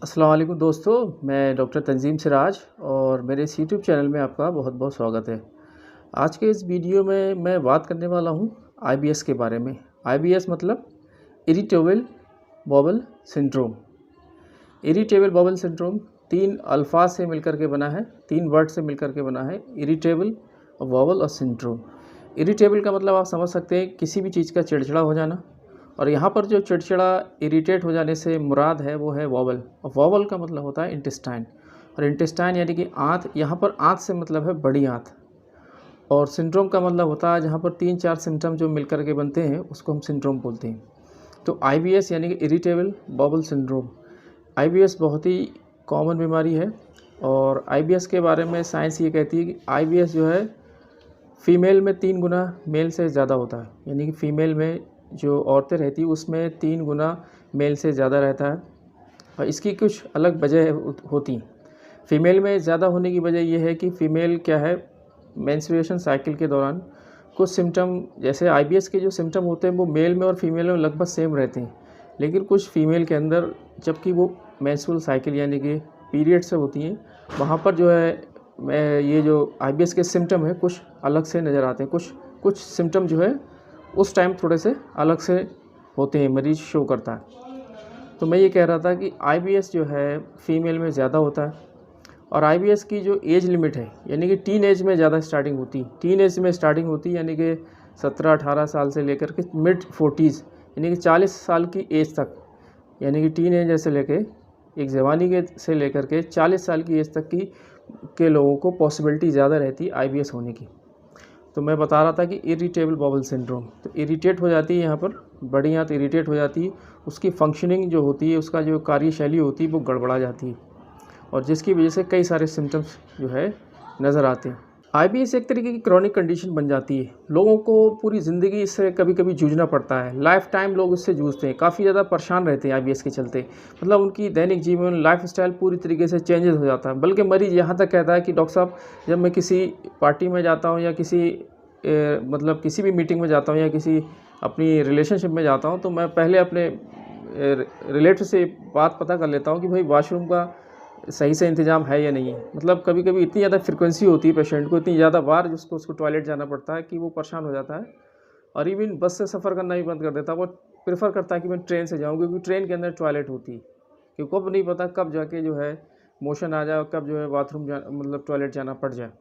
अस्सलाम वालेकुम दोस्तों, मैं डॉक्टर तंजीम सिराज और मेरे इस यूट्यूब चैनल में आपका बहुत-बहुत स्वागत है। आज के इस वीडियो में मैं बात करने वाला हूँ आईबीएस के बारे में। आईबीएस मतलब irritable bowel syndrome. Irritable bowel syndrome 3 अल्फाज से मिलकर के बना है, 3 वर्ड से मिलकर के बना है, इरिटेबल, बॉवल और सिंड्रोम। इरिटेबल का मतलब आप समझ सकते हैं किसी भी चीज़ का चिड़चिड़ा हो जाना, और यहाँ पर जो चिड़चिड़ा इरिटेट हो जाने से मुराद है वो है वॉवल, और वॉवल का मतलब होता है इंटेस्टाइन, और इंटेस्टाइन यानी कि आंत। यहाँ पर आंत से मतलब है बड़ी आंत, और सिंड्रोम का मतलब होता है जहाँ पर 3-4 सिम्टम जो मिलकर के बनते हैं उसको हम सिंड्रोम बोलते हैं। तो आईबीएस यानी कि इरिटेबल बॉवल सिंड्रोम, आईबीएस बहुत ही कॉमन बीमारी है। और आईबीएस के बारे में साइंस ये कहती है कि आईबीएस जो है फ़ीमेल में 3 गुना मेल से ज़्यादा होता है, यानी कि फ़ीमेल में जो औरतें रहती हैं उसमें 3 गुना मेल से ज़्यादा रहता है। और इसकी कुछ अलग वजह होती हैं। फ़ीमेल में ज़्यादा होने की वजह ये है कि फ़ीमेल क्या है, मेंस्ट्रुएशन साइकिल के दौरान कुछ सिम्पटम, जैसे आईबीएस के जो सिम्पटम होते हैं वो मेल में और फीमेल में लगभग सेम रहते हैं, लेकिन कुछ फीमेल के अंदर जबकि वो मेंस्ट्रुअल साइकिल यानी कि पीरियड से होती हैं, वहाँ पर जो है ये जो आईबीएस के सिम्पटम है कुछ अलग से नज़र आते हैं। कुछ कुछ सिम्पटम जो है उस टाइम थोड़े से अलग से होते हैं, मरीज़ शो करता है। तो मैं ये कह रहा था कि आईबीएस जो है फ़ीमेल में ज़्यादा होता है, और आईबीएस की जो एज लिमिट है यानी कि टीन एज में ज़्यादा स्टार्टिंग होती है। टीन एज में स्टार्टिंग होती है यानी कि 17-18 साल से लेकर के मिड 40s यानी कि 40 साल की एज तक, यानी कि टीन एज से लेके एक जवानी के से लेकर के 40 साल की एज तक की के लोगों को पॉसिबिलिटी ज़्यादा रहती है आईबीएस होने की। तो मैं बता रहा था कि इरिटेबल बॉवल सिंड्रोम, तो इरिटेट हो जाती है यहाँ पर बड़ी आंत इरिटेट हो जाती है, उसकी फंक्शनिंग जो होती है, उसका जो कार्यशैली होती है वो गड़बड़ा जाती है, और जिसकी वजह से कई सारे सिम्टम्स जो है नज़र आते हैं। आईबीएस एक तरीके की क्रॉनिक कंडीशन बन जाती है, लोगों को पूरी ज़िंदगी इससे कभी कभी जूझना पड़ता है, लाइफ टाइम लोग इससे जूझते हैं, काफ़ी ज़्यादा परेशान रहते हैं आईबीएस के चलते। मतलब उनकी दैनिक जीवन लाइफस्टाइल पूरी तरीके से चेंजेस हो जाता है, बल्कि मरीज़ यहाँ तक कहता है कि डॉक्टर साहब, जब मैं किसी पार्टी में जाता हूँ या मतलब किसी भी मीटिंग में जाता हूँ या किसी अपनी रिलेशनशिप में जाता हूँ, तो मैं पहले अपने रिलेटिव से बात पता कर लेता हूँ कि भाई वॉशरूम का सही से इंतज़ाम है या नहीं है। मतलब कभी-कभी इतनी ज़्यादा फ्रीक्वेंसी होती है पेशेंट को, इतनी ज़्यादा बार जिसको उसको टॉयलेट जाना पड़ता है कि वो परेशान हो जाता है, और इवन बस से सफ़र करना भी बंद कर देता है। वो प्रेफ़र करता है कि मैं ट्रेन से जाऊँ, क्योंकि ट्रेन के अंदर टॉयलेट होती है, क्योंकि को नहीं पता कब जाके जो है मोशन आ जाए और कब जो है बाथरूम मतलब टॉयलेट जाना पड़ जाए।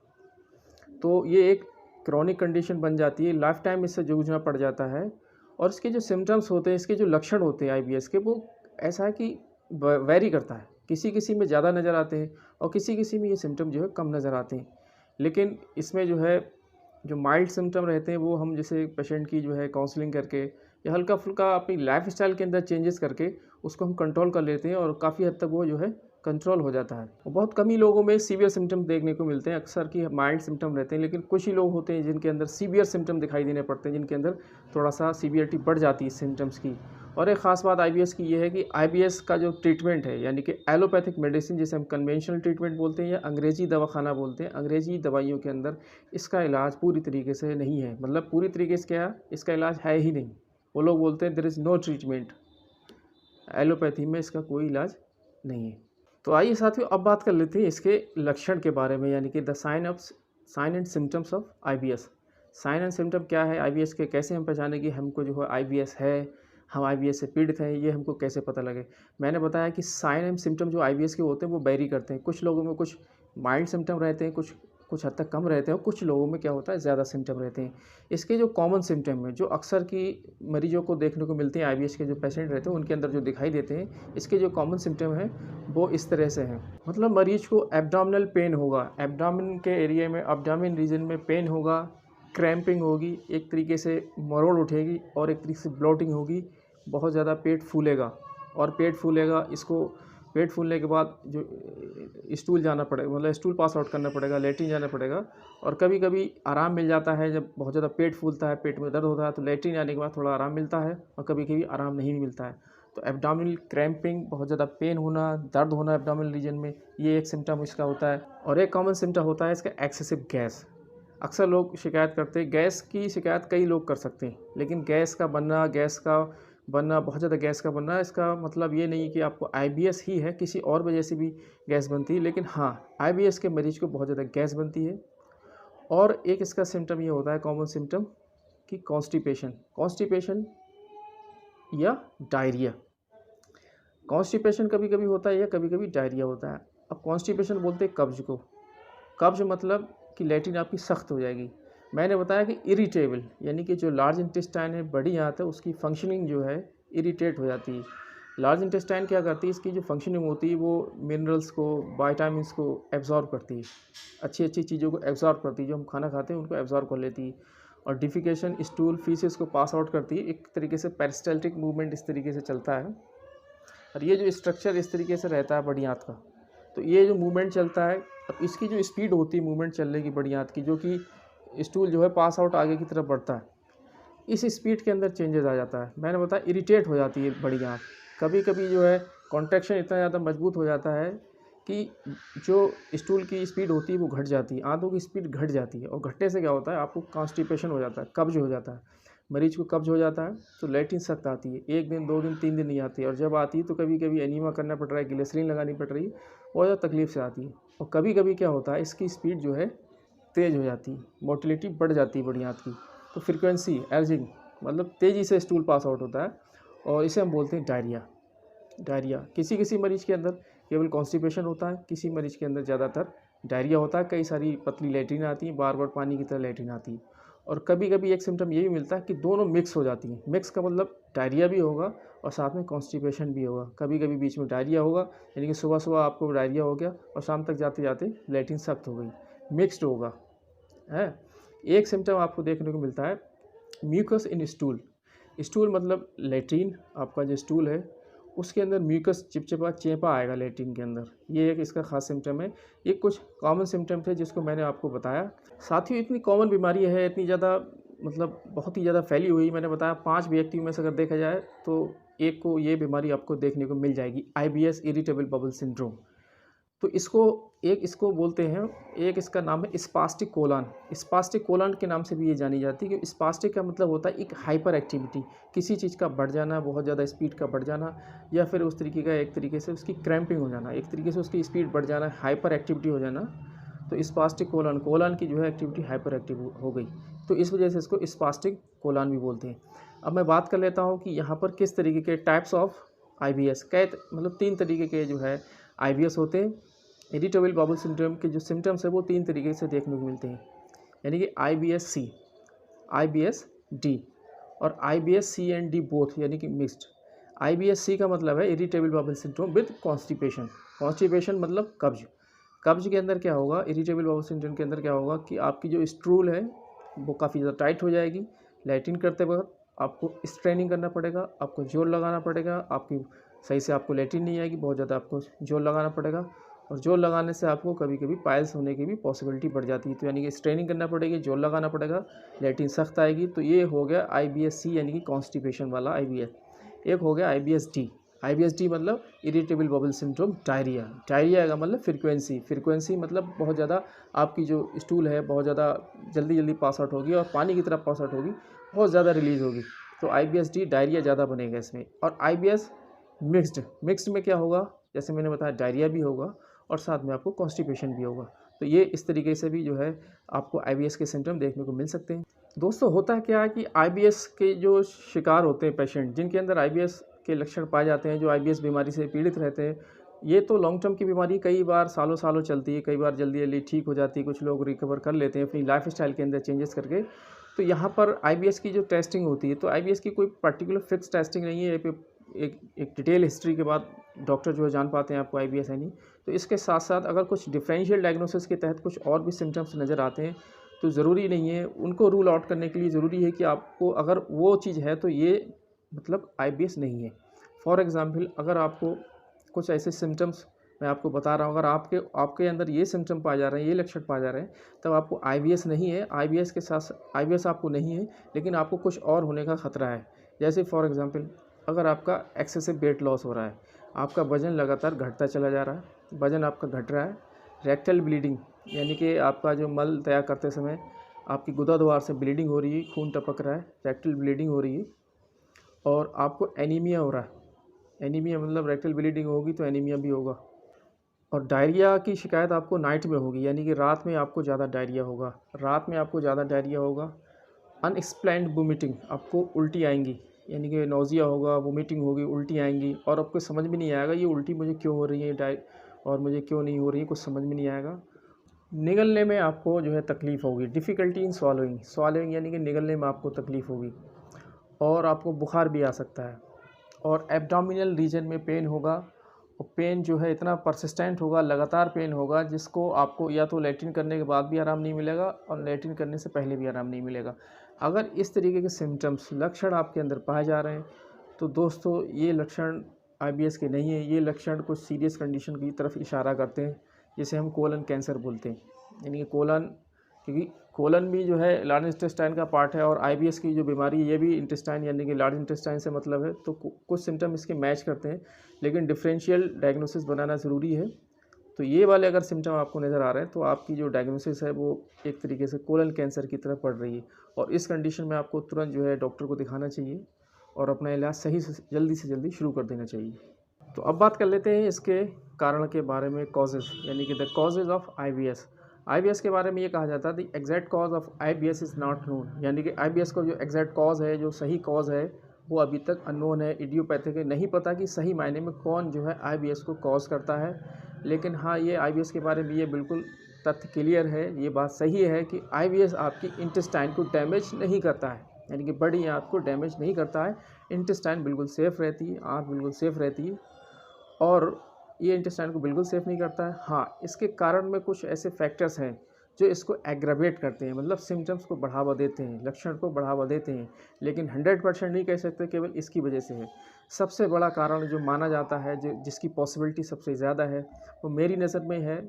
तो ये एक क्रॉनिक कंडीशन बन जाती है, लाइफ टाइम इससे जूझना पड़ जाता है। और इसके जो सिम्पटम्स होते हैं, इसके जो लक्षण होते हैं आईबीएस के, वो ऐसा है कि वैरी करता है, किसी किसी में ज़्यादा नज़र आते हैं और किसी किसी में ये सिम्टम जो है कम नज़र आते हैं। लेकिन इसमें जो है जो माइल्ड सिम्टम रहते हैं वो हम जैसे पेशेंट की जो है काउंसलिंग करके या हल्का फुल्का अपनी लाइफस्टाइल के अंदर चेंजेस करके उसको हम कंट्रोल कर लेते हैं, और काफ़ी हद तक वो जो है कंट्रोल हो जाता है। और बहुत कम ही लोगों में सीवियर सिम्टम देखने को मिलते हैं, अक्सर की माइल्ड सिम्टम रहते हैं, लेकिन कुछ ही लोग होते हैं जिनके अंदर सीवियर सिम्टम दिखाई देने पड़ते हैं, जिनके अंदर थोड़ा सा सीवियरिटी बढ़ जाती है सिम्टम्स की। और एक ख़ास बात आईबीएस की ये है कि आईबीएस का जो ट्रीटमेंट है यानी कि एलोपैथिक मेडिसिन जिसे हम कन्वेंशनल ट्रीटमेंट बोलते हैं या अंग्रेज़ी दवाखाना बोलते हैं, अंग्रेज़ी दवाइयों के अंदर इसका इलाज पूरी तरीके से नहीं है। मतलब पूरी तरीके से क्या, इसका इलाज है ही नहीं। वो लोग बोलते हैं there is no treatment, allopathy में इसका कोई इलाज नहीं है। तो आइए साथियों, अब बात कर लेते हैं इसके लक्षण के बारे में, यानी कि the sign and symptoms of IBS. Sign and symptom क्या है आईबीएस के, कैसे हम पहचानें कि हमको जो है आईबीएस है, हम आईबीएस से पीड़ित हैं, ये हमको कैसे पता लगे। मैंने बताया कि साइन एंड सिम्टम जो आईबीएस के होते हैं वो वेरी करते हैं, कुछ लोगों में कुछ माइल्ड सिम्टम रहते हैं, कुछ कुछ हद तक कम रहते हैं, और कुछ लोगों में क्या होता है ज़्यादा सिम्टम रहते हैं। इसके जो कॉमन सिम्टम है जो अक्सर की मरीजों को देखने को मिलते हैं, आईबीएस के जो पेशेंट रहते हैं उनके अंदर जो दिखाई देते हैं, इसके जो कॉमन सिम्टम हैं वो इस तरह से हैं। मतलब मरीज को एब्डोमिनल पेन होगा, एब्डोमिन के एरिया में, एब्डोमिन रीजन में पेन होगा, क्रैम्पिंग होगी, एक तरीके से मरोड़ उठेगी, और एक तरीके से ब्लोटिंग होगी, बहुत ज़्यादा पेट फूलेगा, और पेट फूलेगा, इसको पेट फूलने के बाद जो स्टूल जाना पड़ेगा, मतलब स्टूल पास आउट करना पड़ेगा, लेट्रिन जाना पड़ेगा। और कभी कभी आराम मिल जाता है, जब बहुत ज़्यादा पेट फूलता है, पेट में दर्द होता है, तो लेट्रिन जाने के बाद थोड़ा आराम मिलता है, और कभी कभी आराम नहीं भी मिलता है। तो एब्डोमिनल क्रैम्पिंग, बहुत ज़्यादा पेन होना, दर्द होना एब्डोमिनल रीजन में, ये एक सिम्टम इसका होता है। और एक कॉमन सिम्टम होता है इसका एक्सेसिव गैस। अक्सर लोग शिकायत करते हैं, गैस की शिकायत कई लोग कर सकते हैं, लेकिन गैस का बनना, गैस का बनना, बहुत ज़्यादा गैस का बनना, इसका मतलब ये नहीं कि आपको आईबीएस ही है, किसी और वजह से भी गैस बनती है, लेकिन हाँ, आईबीएस के मरीज़ को बहुत ज़्यादा गैस बनती है। और एक इसका सिम्पटम ये होता है, कॉमन सिम्पटम, कि कॉन्स्टिपेशन या डायरिया। कॉन्स्टिपेशन कभी कभी होता है या कभी कभी डायरिया होता है। अब कॉन्स्टिपेशन बोलते हैं कब्ज को। कब्ज मतलब कि लैट्रिन आपकी सख्त हो जाएगी। मैंने बताया कि इरिटेबल, यानी कि जो लार्ज इंटेस्टाइन है, बड़ी आंत है, उसकी फंक्शनिंग जो है इरिटेट हो जाती है। लार्ज इंटेस्टाइन क्या करती है, इसकी जो फंक्शनिंग होती है वो मिनरल्स को, वाइटामिन्स को एब्जॉर्ब करती है, अच्छी अच्छी चीज़ों को एब्जॉर्ब करती है, जो हम खाना खाते हैं उनको एब्जॉर्ब कर लेती है। और डिफिकेशन, स्टूल, फीसेस को पास आउट करती है। एक तरीके से पेरिस्टाल्टिक मूवमेंट इस तरीके से चलता है। और ये जो स्ट्रक्चर इस तरीके से रहता है बड़ी आंत का, तो ये जो मूवमेंट चलता है, अब इसकी जो स्पीड होती है मूवमेंट चलने की बड़ी आंत की, जो कि स्टूल जो है पास आउट आगे की तरफ बढ़ता है, इस स्पीड के अंदर चेंजेस आ जाता है। मैंने बताया इरिटेट हो जाती है बड़ी आंत। कभी कभी जो है कॉन्ट्रैक्शन इतना ज़्यादा मजबूत हो जाता है कि जो स्टूल की स्पीड होती है वो घट जाती है, आंतों की स्पीड घट जाती है। और घटने से क्या होता है, आपको कॉन्स्टिपेशन हो जाता है, कब्ज हो जाता है। मरीज को कब्ज हो जाता है तो लैट्रिन सख्त आती है, 1 दिन 2 दिन 3 दिन नहीं आती है। और जब आती है तो कभी कभी एनीमा करना पड़ रहा है, ग्लिसरीन लगानी पड़ रही है, बहुत ज़्यादा तकलीफ से आती है। और कभी कभी क्या होता है, इसकी स्पीड जो है तेज़ हो जाती है, मोटिलिटी बढ़ जाती है बड़ी आंत की, तो फ्रीक्वेंसी एर्जिंग, मतलब तेज़ी से स्टूल पास आउट होता है, और इसे हम बोलते हैं डायरिया। डायरिया किसी किसी मरीज़ के अंदर केवल कॉन्स्टिपेशन होता है, किसी मरीज़ के अंदर ज़्यादातर डायरिया होता है। कई सारी पतली लैट्रिन आती है, बार बार पानी की तरह लैट्रिन आती है। और कभी कभी एक सिम्टम ये भी मिलता है कि दोनों मिक्स हो जाती हैं। मिक्स का मतलब डायरिया भी होगा और साथ में कॉन्स्टिपेशन भी होगा। कभी कभी बीच में डायरिया होगा, यानी कि सुबह सुबह आपको डायरिया हो गया और शाम तक जाते जाते लैट्रिन सख्त हो गई, मिक्स्ड होगा है। एक सिम्टम आपको देखने को मिलता है, म्यूकस इन स्टूल। स्टूल मतलब लैट्रिन, आपका जो स्टूल है उसके अंदर म्यूकस, चिपचिपा चेपा आएगा लैट्रिन के अंदर। ये एक इसका खास सिम्टम है। ये कुछ कॉमन सिम्टम थे जिसको मैंने आपको बताया। साथियों, इतनी कॉमन बीमारी है, इतनी ज़्यादा, मतलब बहुत ही ज़्यादा फैली हुई। मैंने बताया 5 व्यक्तियों में से अगर देखा जाए तो एक को ये बीमारी आपको देखने को मिल जाएगी, आईबीएस, इरिटेबल बाउल सिंड्रोम। तो इसको बोलते हैं, एक इसका नाम है स्पास्टिक कोलन। स्पास्टिक कोलन के नाम से भी ये जानी जाती है, कि स्पास्टिक का मतलब होता है एक हाइपर एक्टिविटी, किसी चीज़ का बढ़ जाना, बहुत ज़्यादा स्पीड का बढ़ जाना, या फिर उस तरीके का एक तरीके से उसकी क्रैम्पिंग हो जाना, एक तरीके से उसकी स्पीड बढ़ जाना, हाइपर एक्टिविटी हो जाना। तो स्पास्टिक कोलन की जो है एक्टिविटी हाइपर एक्टिव हो गई, तो इस वजह से इसको स्पास्टिक कोलन भी बोलते हैं। अब मैं बात कर लेता हूँ कि यहाँ पर किस तरीके के टाइप्स ऑफ आईबीएस, मतलब 3 तरीके के जो है आईबीएस होते हैं। इरिटेबल बाउल सिंड्रोम के जो सिम्टम्स है वो 3 तरीके से देखने को मिलते हैं, यानी कि आईबीएस सी, आईबीएस डी और IBS C and D both, यानी कि मिक्स्ड। आईबीएस सी का मतलब है irritable bowel syndrome with constipation. Constipation मतलब कब्ज। कब्ज के अंदर क्या होगा, इरिटेबल बाउल सिंड्रोम के अंदर क्या होगा कि आपकी जो स्टूल है वो काफ़ी ज़्यादा टाइट हो जाएगी। लैट्रिन करते वक्त आपको स्ट्रेनिंग करना पड़ेगा, आपको जोर लगाना पड़ेगा, आपकी सही से आपको लैट्रिन नहीं आएगी, बहुत ज़्यादा आपको जोर लगाना पड़ेगा। और जोर लगाने से आपको कभी कभी पाइल्स होने की भी पॉसिबिलिटी बढ़ जाती है। तो यानी कि स्ट्रेनिंग करना पड़ेगी, जोर लगाना पड़ेगा, लैट्रिन सख्त आएगी। तो ये हो गया आईबीएस सी, यानी कि कॉन्स्टिपेशन वाला आईबीएस। एक हो गया आईबीएस डी। आईबीएस डी मतलब irritable bowel syndrome diarrhoea. Diarrhoea का मतलब फ्रीक्वेंसी मतलब बहुत ज़्यादा आपकी जो स्टूल है बहुत ज़्यादा जल्दी जल्दी पास आउट होगी और पानी की तरफ पास आउट होगी, बहुत ज़्यादा रिलीज़ होगी। तो आईबीएस डी, डायरिया ज़्यादा बनेगा इसमें। और आईबीएस मिक्स्ड में क्या होगा, जैसे मैंने बताया डायरिया भी होगा और साथ में आपको कॉन्स्टिपेशन भी होगा। तो ये इस तरीके से भी जो है आपको आईबीएस के सिम्टम देखने को मिल सकते हैं। दोस्तों, होता क्या है कि आईबीएस के जो शिकार होते हैं पेशेंट, जिनके अंदर आईबीएस के लक्षण पाए जाते हैं, जो आईबीएस बीमारी से पीड़ित रहते हैं, ये तो लॉन्ग टर्म की बीमारी कई बार सालों सालों चलती है, कई बार जल्दी जल्दी ठीक हो जाती है, कुछ लोग रिकवर कर लेते हैं अपनी लाइफ स्टाइल के अंदर चेंजेस करके। तो यहाँ पर आईबीएस की जो टेस्टिंग होती है, तो आईबीएस की कोई पर्टिकुलर फिक्स टेस्टिंग नहीं है। एक डिटेल हिस्ट्री के बाद डॉक्टर जो है जान पाते हैं आपको आईबीएस है नहीं। तो इसके साथ साथ अगर कुछ डिफरेंशियल डायग्नोसिस के तहत कुछ और भी सिम्टम्स नज़र आते हैं, तो ज़रूरी नहीं है, उनको रूल आउट करने के लिए ज़रूरी है कि आपको अगर वो चीज़ है तो ये मतलब आईबीएस नहीं है। फॉर एग्ज़ाम्पल, अगर आपको कुछ ऐसे सिम्टम्स मैं आपको बता रहा हूँ, अगर आपके अंदर ये सिम्टम पाए जा रहे हैं, ये लक्षण पाए जा रहे हैं, तब आपको आईबीएस नहीं है। आईबीएस के साथ आईबीएस आपको नहीं है, लेकिन आपको कुछ और होने का खतरा है। जैसे फॉर एग्ज़ाम्पल, अगर आपका एक्सेसिव वेट लॉस हो रहा है, आपका वज़न लगातार घटता चला जा रहा है, वज़न आपका घट रहा है, रेक्टल ब्लीडिंग, यानी कि आपका जो मल तय करते समय आपकी गुदा द्वार से ब्लीडिंग हो रही है, खून टपक रहा है, रेक्टल ब्लीडिंग हो रही है, और आपको एनीमिया हो रहा है, एनीमिया मतलब रेक्टल ब्लीडिंग होगी तो एनीमिया भी होगा। और डायरिया की शिकायत आपको नाइट में होगी, यानी कि रात में आपको ज़्यादा डायरिया होगा, रात में आपको ज़्यादा डायरिया होगा। अनएक्सप्लेन्ड वोमिटिंग, आपको उल्टी आएंगी, यानी कि नौजिया होगा, वोमिटिंग होगी, उल्टी आएंगी और आपको समझ में नहीं आएगा ये उल्टी मुझे क्यों हो रही है और मुझे क्यों नहीं हो रही है, कुछ समझ में नहीं आएगा। निगलने में आपको जो है तकलीफ़ होगी, डिफ़िकल्टी इन स्वालोइंग, स्वालोइंग यानी कि निगलने में आपको तकलीफ़ होगी और आपको बुखार भी आ सकता है। और एब्डोमिनल रीजन में पेन होगा और पेन जो है इतना परसिस्टेंट होगा, लगातार पेन होगा, जिसको आपको या तो लैट्रिन करने के बाद भी आराम नहीं मिलेगा और लैट्रिन करने से पहले भी आराम नहीं मिलेगा। अगर इस तरीके के सिम्टम्स, लक्षण आपके अंदर पाए जा रहे हैं तो दोस्तों ये लक्षण आईबीएस के नहीं है, ये लक्षण कुछ सीरियस कंडीशन की तरफ इशारा करते हैं, जिसे हम कोलन कैंसर बोलते हैं। यानी कि कोलन, क्योंकि कोलन भी जो है लार्ज इंटेस्टाइन का पार्ट है और आईबीएस की जो बीमारी है ये भी इंटेस्टाइन यानी कि लार्ज इंटेस्टाइन से मतलब है, तो कुछ सिम्टम इसके मैच करते हैं, लेकिन डिफरेंशियल डायग्नोसिस बनाना ज़रूरी है। तो ये वाले अगर सिम्टम आपको नज़र आ रहे हैं तो आपकी जो डायग्नोसिस है वो एक तरीके से कोलन कैंसर की तरफ बढ़ रही है और इस कंडीशन में आपको तुरंत जो है डॉक्टर को दिखाना चाहिए और अपना इलाज सही से जल्दी शुरू कर देना चाहिए। तो अब बात कर लेते हैं इसके कारण के बारे में, कॉजेज़, यानी कि the causes of IBS. IBS के बारे में ये कहा जाता है the exact cause of IBS is not known, यानी कि आईबीएस का जो एग्जैक्ट कॉज है, जो सही कॉज है, वो अभी तक अननोन है, इडियोपैथिक है, नहीं पता कि सही मायने में कौन जो है आईबीएस को कॉज करता है। लेकिन हाँ, ये आईबीएस के बारे में ये बिल्कुल तथ्य क्लियर है, ये बात सही है कि आईबीएस आपकी इंटेस्टाइन को डैमेज नहीं करता है, यानी कि बड़ी आंत को डैमेज नहीं करता है। इंटेस्टाइन बिल्कुल सेफ़ रहती है, आंत बिल्कुल सेफ़ रहती है और ये इंटेस्टाइन को बिल्कुल सेफ़ नहीं करता है। हाँ, इसके कारण में कुछ ऐसे फैक्टर्स हैं जो इसको एग्रावेट करते हैं, मतलब सिम्टम्स को बढ़ावा देते हैं, लक्षण को बढ़ावा देते हैं, लेकिन 100% नहीं कह सकते केवल इसकी वजह से है। सबसे बड़ा कारण जो माना जाता है, जो जिसकी पॉसिबिलिटी सबसे ज़्यादा है, वो मेरी नज़र में है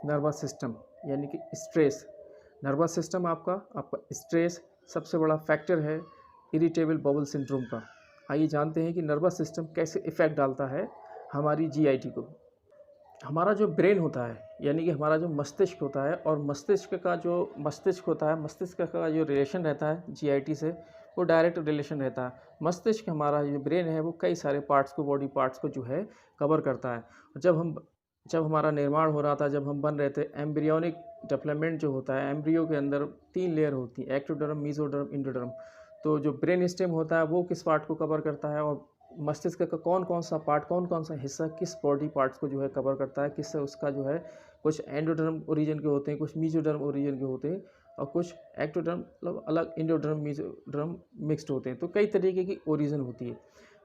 नर्वस सिस्टम, यानी कि स्ट्रेस। नर्वस सिस्टम आपका स्ट्रेस सबसे बड़ा फैक्टर है इरिटेबल बाउल सिंड्रोम का। आइए जानते हैं कि नर्वस सिस्टम कैसे इफ़ेक्ट डालता है हमारी जीआईटी को। हमारा जो ब्रेन होता है, यानी कि हमारा जो मस्तिष्क होता है, और मस्तिष्क का जो रिलेशन रहता है जीआईटी से, वो डायरेक्ट रिलेशन रहता है। मस्तिष्क, हमारा जो ब्रेन है, वो कई सारे पार्ट्स को, बॉडी पार्ट्स को जो है कवर करता है। जब हमारा निर्माण हो रहा था, जब हम बन रहे थे, एम्ब्रियोनिक डेवलपमेंट जो होता है, एम्ब्रियो के अंदर 3 लेयर होती है, एक्टोडर्म, मेसोडर्म, इंडोडर्म। तो जो ब्रेन स्टेम होता है वो किस पार्ट को कवर करता है, और मस्तिष्क का कौन कौन सा पार्ट, कौन कौन सा हिस्सा किस बॉडी पार्ट्स को जो है कवर करता है, किससे उसका जो है, कुछ एंडोडर्म ओरिजिन के होते हैं, कुछ मेसोडर्म ओरिजिन के होते हैं और कुछ एक्टोडर्म, मतलब अलग, इंडोडर्म, मेसोडर्म मिक्स्ड होते हैं। तो कई तरीके की ओरिजिन होती है।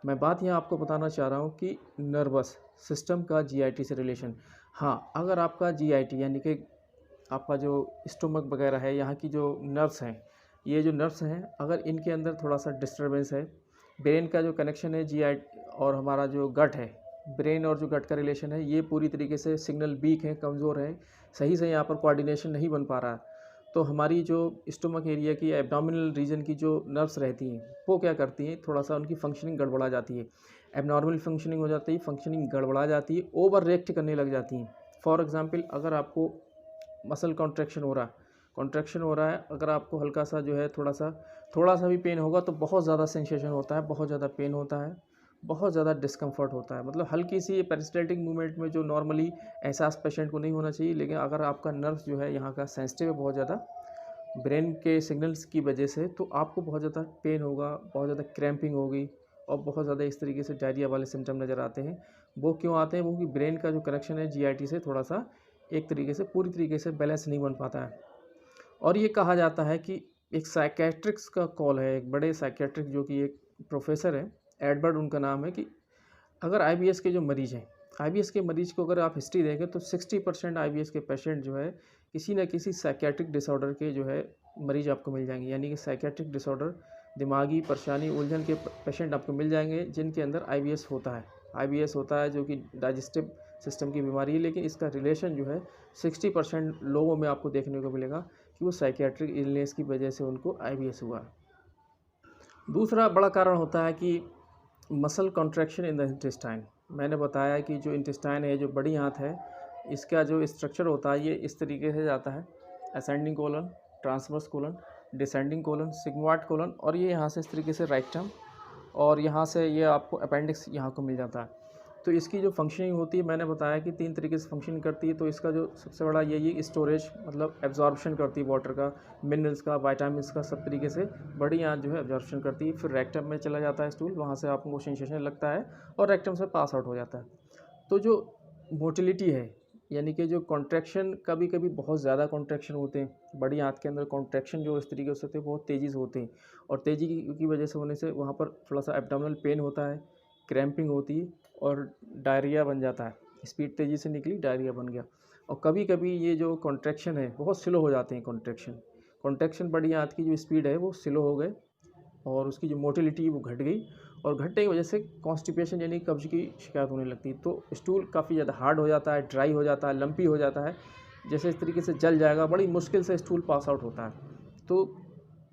मैं बात यहाँ आपको बताना चाह रहा हूँ कि नर्वस सिस्टम का जीआईटी से रिलेशन। हाँ, अगर आपका जीआईटी यानी कि आपका जो स्टोमक वगैरह है, यहाँ की जो नर्व्स हैं, ये जो नर्व्स हैं, अगर इनके अंदर थोड़ा सा डिस्टर्बेंस है, ब्रेन का जो कनेक्शन है जीआई और हमारा जो गट है, ब्रेन और जो गट का रिलेशन है, ये पूरी तरीके से सिग्नल वीक है, कमज़ोर है, सही से यहाँ पर कोऑर्डिनेशन नहीं बन पा रहा है, तो हमारी जो स्टोमक एरिया की, एब्डोमिनल रीजन की जो नर्व्स रहती हैं, वो क्या करती हैं, थोड़ा सा उनकी फंक्शनिंग गड़बड़ा जाती है, एबनॉर्मल फंक्शनिंग हो जाती है, फंक्शनिंग गड़बड़ा जाती है, ओवर रिएक्ट करने लग जाती हैं। फॉर एग्जांपल, अगर आपको मसल कॉन्ट्रैक्शन हो रहा है, अगर आपको हल्का सा जो है थोड़ा सा भी पेन होगा तो बहुत ज़्यादा सेंसेशन होता है, बहुत ज़्यादा पेन होता है, बहुत ज़्यादा डिस्कम्फर्ट होता है। मतलब हल्की सी पेरिस्टैल्टिक मूवमेंट में जो नॉर्मली एहसास पेशेंट को नहीं होना चाहिए, लेकिन अगर आपका नर्व्स जो है यहाँ का सेंसिटिव है बहुत ज़्यादा ब्रेन के सिग्नल्स की वजह से, तो आपको बहुत ज़्यादा पेन होगा, बहुत ज़्यादा क्रैम्पिंग होगी और बहुत ज़्यादा इस तरीके से डायरिया वाले सिम्टम नज़र आते हैं। वो क्यों आते हैं? वो कि ब्रेन का जो कनेक्शन है जीआईटी से थोड़ा सा एक तरीके से, पूरी तरीके से बैलेंस नहीं बन पाता है। और ये कहा जाता है कि एक साइकियाट्रिक्स का कॉल है, एक बड़े साइकियाट्रिक जो कि एक प्रोफेसर है, एडवर्ड उनका नाम है, कि अगर आईबीएस के जो मरीज़ हैं, आईबीएस के मरीज़ को अगर आप हिस्ट्री देखें तो 60% आईबीएस के पेशेंट जो है किसी न किसी साइकियाट्रिक डिसऑर्डर के जो है मरीज़ आपको मिल जाएंगे। यानी कि साइकियाट्रिक डिसऑर्डर, दिमागी परेशानी, उलझन के पेशेंट आपको मिल जाएंगे जिनके अंदर आईबीएस होता है। आईबीएस होता है जो कि डाइजेस्टिव सिस्टम की बीमारी है, लेकिन इसका रिलेशन जो है 60% लोगों में आपको देखने को मिलेगा कि वो साइकियाट्रिक इलनेस की वजह से उनको आईबीएस हुआ है। दूसरा बड़ा कारण होता है कि muscle contraction in the intestine. मैंने बताया कि जो इंटेस्टाइन है, जो बड़ी आंत है, इसका जो स्ट्रक्चर होता है ये इस तरीके से जाता है, ascending colon, transverse colon, descending colon, sigmoid colon, और ये यहाँ से इस तरीके से राइक्टम और यहाँ से ये आपको अपेंडिक्स यहाँ को मिल जाता है। तो इसकी जो फंक्शनिंग होती है, मैंने बताया कि 3 तरीके से फंक्शनिंग करती है। तो इसका जो सबसे बड़ा यही स्टोरेज, मतलब एब्जॉर्प्शन करती है वाटर का, मिनरल्स का, विटामिन्स का, सब तरीके से बढ़िया जो है एब्जॉर्प्शन करती है। फिर रेक्टम में चला जाता है स्टूल, वहाँ से आपको सेंसेशन लगता है और रेक्टम से पास आउट हो जाता है। तो जो मोटिलिटी है, यानी कि जो कॉन्ट्रैक्शन, कभी कभी बहुत ज़्यादा कॉन्ट्रैक्शन होते हैं बड़ी आंत के अंदर। कॉन्ट्रैक्शन जो इस तरीके से होते हैं बहुत तेज़ी से होते हैं, और तेज़ी की वजह से होने से वहाँ पर थोड़ा सा एब्डोमिनल पेन होता है, क्रैम्पिंग होती है और डायरिया बन जाता है। स्पीड तेज़ी से निकली, डायरिया बन गया। और कभी कभी ये जो कॉन्ट्रैक्शन है बहुत स्लो हो जाते हैं। कॉन्ट्रैक्शन बड़ी आंत की जो स्पीड है वो स्लो हो गए, और उसकी जो मोटिलिटी वो घट गई, और घटने की वजह से कॉन्स्टिपेशन यानी कब्ज की शिकायत होने लगती है। तो स्टूल काफ़ी ज़्यादा हार्ड हो जाता है, ड्राई हो जाता है, लंपी हो जाता है, जैसे इस तरीके से जल जाएगा, बड़ी मुश्किल से स्टूल पास आउट होता है। तो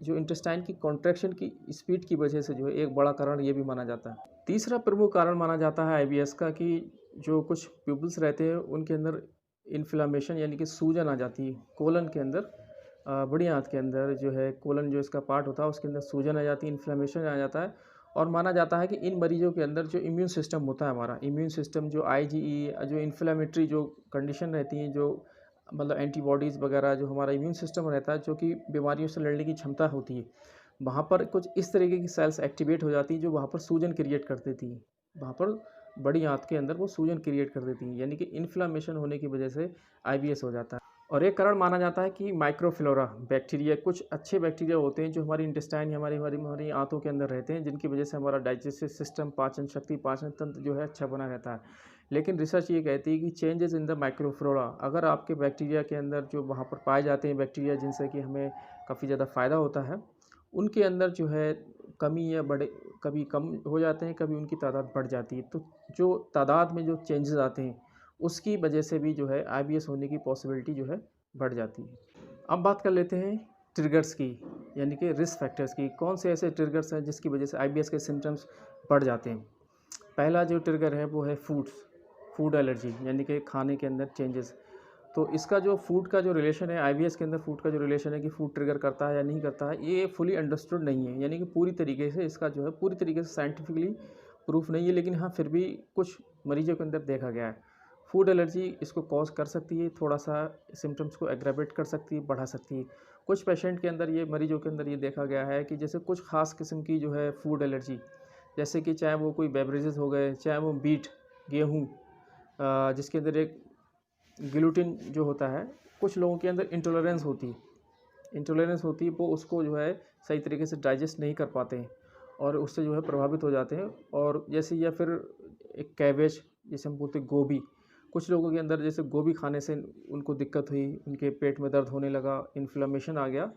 जो इंटेस्टाइन की कॉन्ट्रैक्शन की स्पीड की वजह से जो है एक बड़ा कारण ये भी माना जाता है। तीसरा प्रमुख कारण माना जाता है आईबीएस का कि जो कुछ प्यूपल्स रहते हैं उनके अंदर इन्फ्लामेशन यानी कि सूजन आ जाती है कोलन के अंदर। बड़ी आंत के अंदर जो है कोलन, जो इसका पार्ट होता है, उसके अंदर सूजन आ जाती है, इन्फ्लेमेशन आ जाता है। और माना जाता है कि इन मरीजों के अंदर जो इम्यून सिस्टम होता है, हमारा इम्यून सिस्टम, जो आईजीई, जो इन्फ्लेमेटरी जो कंडीशन रहती हैं, जो मतलब एंटीबॉडीज़ वगैरह, जो हमारा इम्यून सिस्टम रहता है, जो कि बीमारियों से लड़ने की क्षमता होती है, वहाँ पर कुछ इस तरीके की सेल्स एक्टिवेट हो जाती हैं जो वहाँ पर सूजन क्रिएट कर देती हैं। वहाँ पर बड़ी आंत के अंदर वो सूजन क्रिएट कर देती हैं, यानी कि इन्फ्लामेशन होने की वजह से आईबीएस हो जाता है। और एक कारण माना जाता है कि माइक्रोफ्लोरा बैक्टीरिया, कुछ अच्छे बैक्टीरिया होते हैं जो हमारी इंटेस्टाइन, हमारी हमारी हमारी आंतों के अंदर रहते हैं, जिनकी वजह से हमारा डाइजेस्टिव सिस्टम, पाचन शक्ति, पाचन तंत्र जो है अच्छा बना रहता है। लेकिन रिसर्च ये कहती है कि चेंजेस इन द माइक्रोफ्लोरा, अगर आपके बैक्टीरिया के अंदर जो वहाँ पर पाए जाते हैं बैक्टीरिया जिनसे कि हमें काफ़ी ज़्यादा फ़ायदा होता है, उनके अंदर जो है कमी या बड़े, कभी कम हो जाते हैं, कभी उनकी तादाद बढ़ जाती है। तो जो तादाद में जो चेंजेस आते हैं उसकी वजह से भी जो है आईबीएस होने की पॉसिबिलिटी जो है बढ़ जाती है। अब बात कर लेते हैं ट्रिगर्स की, यानी कि रिस्क फैक्टर्स की। कौन से ऐसे ट्रिगर्स हैं जिसकी वजह से आईबीएस के सिम्टम्स बढ़ जाते हैं। पहला जो ट्रिगर है वो है फूड एलर्जी, यानी कि खाने के अंदर चेंजेस। तो इसका जो फूड का जो रिलेशन है आईबीएस के अंदर, फूड का जो रिलेशन है कि फूड ट्रिगर करता है या नहीं करता है, ये फुली अंडरस्टूड नहीं है, यानी कि पूरी तरीके से इसका जो है पूरी तरीके से साइंटिफिकली प्रूफ नहीं है। लेकिन हाँ, फिर भी कुछ मरीजों के अंदर देखा गया है। फूड एलर्जी इसको कॉज कर सकती है, थोड़ा सा सिम्टम्स को एग्रावेट कर सकती है, बढ़ा सकती है। कुछ पेशेंट के अंदर, ये मरीजों के अंदर ये देखा गया है कि जैसे कुछ ख़ास किस्म की जो है फूड एलर्जी, जैसे कि चाहे वो कोई बेवरेजेस हो गए, चाहे वो बीट, गेहूँ, जिसके अंदर एक ग्लूटिन जो होता है, कुछ लोगों के अंदर इंटॉलरेंस होती है, वो उसको जो है सही तरीके से डाइजेस्ट नहीं कर पाते हैं और उससे जो है प्रभावित हो जाते हैं। और जैसे, या फिर एक कैबेज, जैसे हम बोलते हैं गोभी, कुछ लोगों के अंदर जैसे गोभी खाने से उनको दिक्कत हुई, उनके पेट में दर्द होने लगा, इन्फ्लेमेशन आ गया।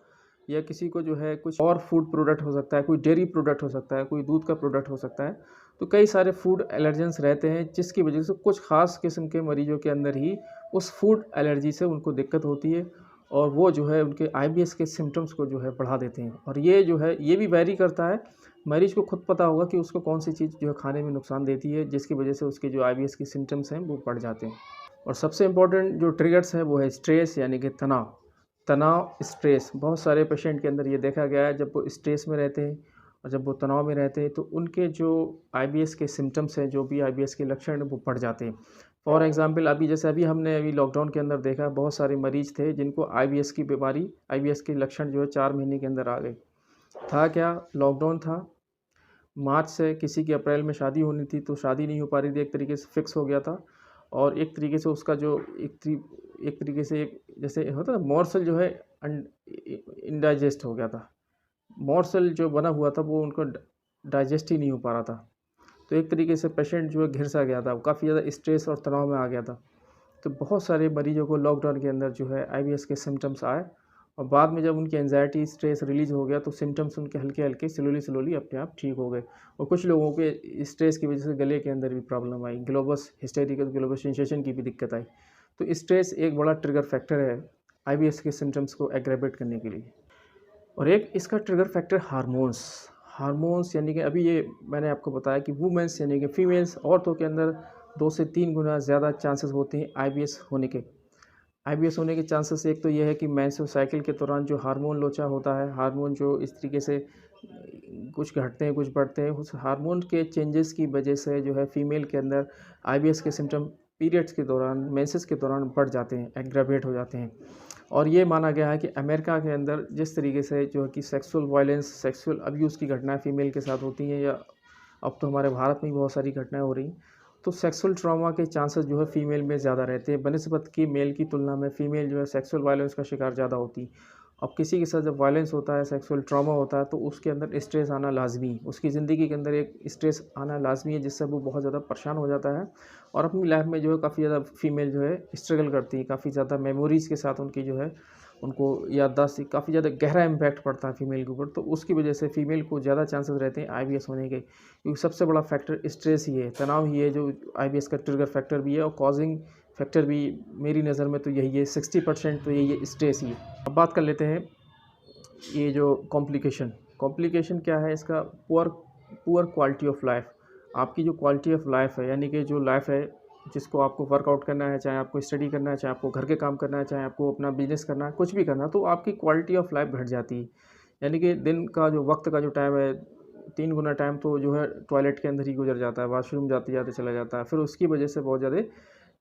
या किसी को जो है कुछ और फूड प्रोडक्ट हो सकता है, कोई डेयरी प्रोडक्ट हो सकता है, कोई दूध का प्रोडक्ट हो सकता है। तो कई सारे फूड एलर्जेंस रहते हैं जिसकी वजह से कुछ ख़ास किस्म के मरीजों के अंदर ही उस फूड एलर्जी से उनको दिक्कत होती है, और वो जो है उनके आईबीएस के सिम्टम्स को जो है बढ़ा देते हैं। और ये जो है ये भी वैरी करता है, मरीज़ को खुद पता होगा कि उसको कौन सी चीज़ जो है खाने में नुकसान देती है, जिसकी वजह से उसके जो आईबीएस के सिम्टम्स हैं वो बढ़ जाते हैं। और सबसे इम्पोर्टेंट जो ट्रिगर्स है वो है स्ट्रेस, यानी कि स्ट्रेस। बहुत सारे पेशेंट के अंदर ये देखा गया है, जब वो स्ट्रेस में रहते हैं और जब वो तनाव में रहते हैं तो उनके जो आईबीएस के सिम्टम्स हैं, जो भी आईबीएस के लक्षण हैं, वो बढ़ जाते हैं। फॉर एग्जांपल, हमने अभी लॉकडाउन के अंदर देखा, बहुत सारे मरीज़ थे जिनको आईबीएस के लक्षण जो है 4 महीने के अंदर आ गए। था क्या, लॉकडाउन था, मार्च से किसी की अप्रैल में शादी होनी थी, तो शादी नहीं हो पा रही थी, एक तरीके से फिक्स हो गया था। और एक तरीके से उसका जो एक तरीके से एक जैसे होता है ना, मॉर्सल जो है इनडाइजेस्ट हो गया था। मॉर्सल जो बना हुआ था वो उनको डाइजेस्ट ही नहीं हो पा रहा था। तो एक तरीके से पेशेंट जो है घिर सा गया था, काफ़ी ज़्यादा स्ट्रेस और तनाव में आ गया था। तो बहुत सारे मरीजों को लॉकडाउन के अंदर जो है आईबीएस के सिम्टम्स आए, और बाद में जब उनकी एंजाइटी, स्ट्रेस रिलीज़ हो गया तो सिम्टम्स उनके हल्के हल्के स्लोली अपने आप ठीक हो गए। और कुछ लोगों के स्ट्रेस की वजह से गले के अंदर भी प्रॉब्लम आई, ग्लोबस सेंसेशन की भी दिक्कत आई। तो स्ट्रेस एक बड़ा ट्रिगर फैक्टर है आईबीएस के सिम्टम्स को एग्रेवेट करने के लिए। और एक इसका ट्रिगर फैक्टर हार्मोन्स, यानी कि अभी ये मैंने आपको बताया कि वुमेंस यानी कि फीमेल्स, औरतों के अंदर 2 से 3 गुना ज़्यादा चांसेस होते हैं आईबीएस होने के। आईबीएस होने के चांसेस, एक तो ये है कि मेंस्ट्रुअल साइकिल के दौरान जो हार्मोन लोचा होता है, हार्मोन जो इस तरीके से कुछ घटते हैं, कुछ बढ़ते हैं। उस हार्मोन के चेंजेस की वजह से जो है फीमेल के अंदर आईबीएस के सिम्टम पीरियड्स के दौरान, मेंसेस के दौरान बढ़ जाते हैं, एग्रावेट हो जाते हैं। और ये माना गया है कि अमेरिका के अंदर जिस तरीके से जो है कि सेक्सुअल वायलेंस, सेक्सुअल अब्यूज़ की घटनाएं फीमेल के साथ होती हैं, या अब तो हमारे भारत में भी बहुत सारी घटनाएं हो रही हैं, तो सेक्सुअल ट्रॉमा के चांसेस जो है फीमेल में ज़्यादा रहते हैं बनिस्बत की मेल की तुलना में। फीमेल जो है सेक्सुअल वायलेंस का शिकार ज़्यादा होती। अब किसी के साथ जब वायलेंस होता है, सेक्सुअल ट्रॉमा होता है, तो उसके अंदर स्ट्रेस आना लाजमी, उसकी ज़िंदगी के अंदर एक स्ट्रेस आना लाजमी है, जिससे वो बहुत ज़्यादा परेशान हो जाता है और अपनी लाइफ में जो है काफ़ी ज़्यादा फीमेल जो है स्ट्रगल करती है। काफ़ी ज़्यादा मेमोरीज़ के साथ उनकी जो है उनको याददाश्त काफ़ी ज़्यादा गहरा इम्पैक्ट पड़ता है फीमेल के ऊपर। तो उसकी वजह से फीमेल को ज़्यादा चांसेस रहते हैं आईबीएस होने के, क्योंकि सबसे बड़ा फैक्टर स्ट्रेस ही है, तनाव ही है, जो आईबीएस का ट्रिगर फैक्टर भी है और कॉजिंग फैक्टर भी मेरी नज़र में तो यही है। 60% तो यही है, स्ट्रेस ही है। अब बात कर लेते हैं ये जो कॉम्प्लिकेशन क्या है इसका। Poor quality of life. आपकी जो क्वालिटी ऑफ लाइफ है, यानी कि जो लाइफ है जिसको आपको वर्कआउट करना है, चाहे आपको स्टडी करना है, चाहे आपको घर के काम करना है, चाहे आपको अपना बिजनेस करना है, कुछ भी करना है, तो आपकी क्वालिटी ऑफ लाइफ घट जाती है। यानी कि दिन का जो वक्त का जो टाइम है, 3 गुना टाइम तो जो है टॉयलेट के अंदर ही गुजर जाता है, वॉशरूम जाते जाते चला जाता है। फिर उसकी वजह से बहुत ज़्यादा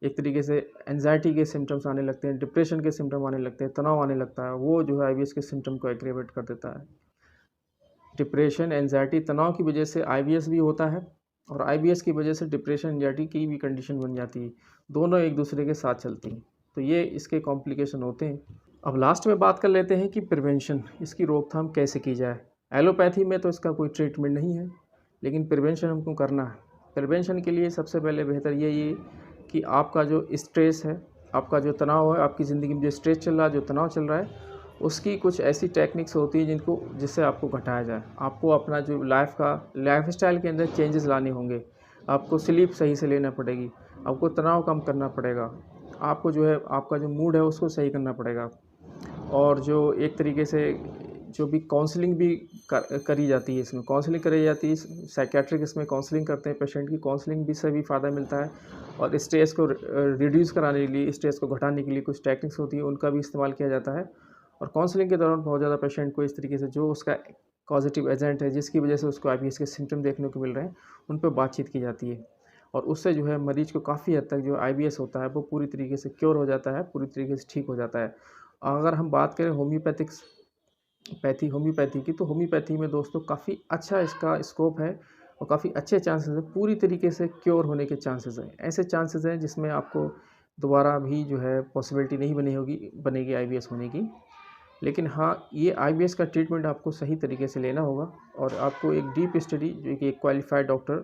एक तरीके से एंजाइटी के सिम्टम्स आने लगते हैं, डिप्रेशन के सिम्टम आने लगते हैं, तनाव आने लगता है। वो जो है आईबीएस के सिम्टम को एग्रेवेट कर देता है। डिप्रेशन, एंजाइटी, तनाव की वजह से आईबीएस भी होता है और आईबीएस की वजह से डिप्रेशन, एंजाइटी की भी कंडीशन बन जाती है। दोनों एक दूसरे के साथ चलती हैं, तो ये इसके कॉम्प्लिकेशन होते हैं। अब लास्ट में बात कर लेते हैं कि प्रिवेंशन, इसकी रोकथाम कैसे की जाए। एलोपैथी में तो इसका कोई ट्रीटमेंट नहीं है, लेकिन प्रिवेंशन हमको करना है। प्रिवेंशन के लिए सबसे पहले बेहतर ये कि आपका जो स्ट्रेस है, आपका जो तनाव है, आपकी ज़िंदगी में जो स्ट्रेस चल रहा है, जो तनाव चल रहा है, उसकी कुछ ऐसी टेक्निक्स होती है जिससे आपको घटाया जाए। आपको अपना जो लाइफ़स्टाइल के अंदर चेंजेस लाने होंगे। आपको स्लीप सही से लेना पड़ेगी, आपको तनाव कम करना पड़ेगा, आपको जो है आपका जो मूड है उसको सही करना पड़ेगा। और जो एक तरीके से जो भी काउंसलिंग भी करी जाती है, इसमें काउंसलिंग करी जाती है, साइकियाट्रिक इसमें काउंसलिंग करते हैं पेशेंट की। काउंसलिंग भी से भी फ़ायदा मिलता है और स्ट्रेस को रिड्यूस कराने के लिए, स्ट्रेस को घटाने के लिए कुछ टेक्निक्स होती है, उनका भी इस्तेमाल किया जाता है। और काउंसलिंग के दौरान बहुत ज़्यादा पेशेंट को इस तरीके से जो उसका पॉजिटिव एजेंट है, जिसकी वजह से उसको आईबीएस के सिम्टम देखने को मिल रहे हैं, उन पर बातचीत की जाती है और उससे जो है मरीज़ को काफ़ी हद तक जो आईबीएस होता है वो पूरी तरीके से क्योर हो जाता है, पूरी तरीके से ठीक हो जाता है। अगर हम बात करें होम्योपैथी की, तो होम्योपैथी में दोस्तों काफ़ी अच्छा इसका स्कोप है और काफ़ी अच्छे चांसेस हैं, पूरी तरीके से क्योर होने के चांसेस हैं। ऐसे चांसेस हैं जिसमें आपको दोबारा भी जो है पॉसिबिलिटी नहीं बनेगी आईबीएस होने की। लेकिन हाँ, ये आईबीएस का ट्रीटमेंट आपको सही तरीके से लेना होगा और आपको एक डीप स्टडी, जो कि एक क्वालिफाइड डॉक्टर,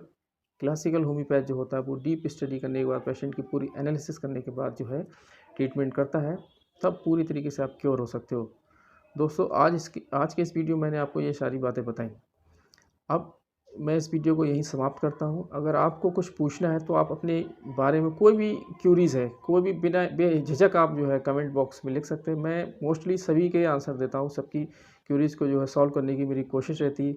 क्लासिकल होम्योपैथ जो होता है, वो डीप स्टडी करने के बाद, पेशेंट की पूरी एनालिसिस करने के बाद जो है ट्रीटमेंट करता है, तब पूरी तरीके से आप क्योर हो सकते हो। दोस्तों, आज के इस वीडियो में मैंने आपको ये सारी बातें बताई। अब मैं इस वीडियो को यहीं समाप्त करता हूँ। अगर आपको कुछ पूछना है तो आप अपने बारे में कोई भी क्यूरीज़ है, कोई भी बिना बेझिझक आप जो है कमेंट बॉक्स में लिख सकते हैं। मैं मोस्टली सभी के आंसर देता हूँ, सबकी क्यूरीज़ को जो है सॉल्व करने की मेरी कोशिश रहती है।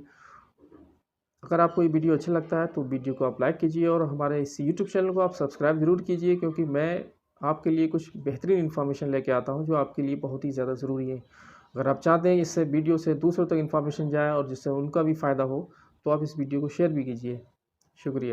अगर आपको ये वीडियो अच्छा लगता है तो वीडियो को आप लाइक कीजिए और हमारे इस यूट्यूब चैनल को आप सब्सक्राइब ज़रूर कीजिए, क्योंकि मैं आपके लिए कुछ बेहतरीन इन्फॉर्मेशन लेके आता हूँ जो आपके लिए बहुत ही ज़्यादा ज़रूरी है। अगर आप चाहते हैं इससे वीडियो से दूसरों तक इन्फॉर्मेशन जाए और जिससे उनका भी फ़ायदा हो, तो आप इस वीडियो को शेयर भी कीजिए। शुक्रिया।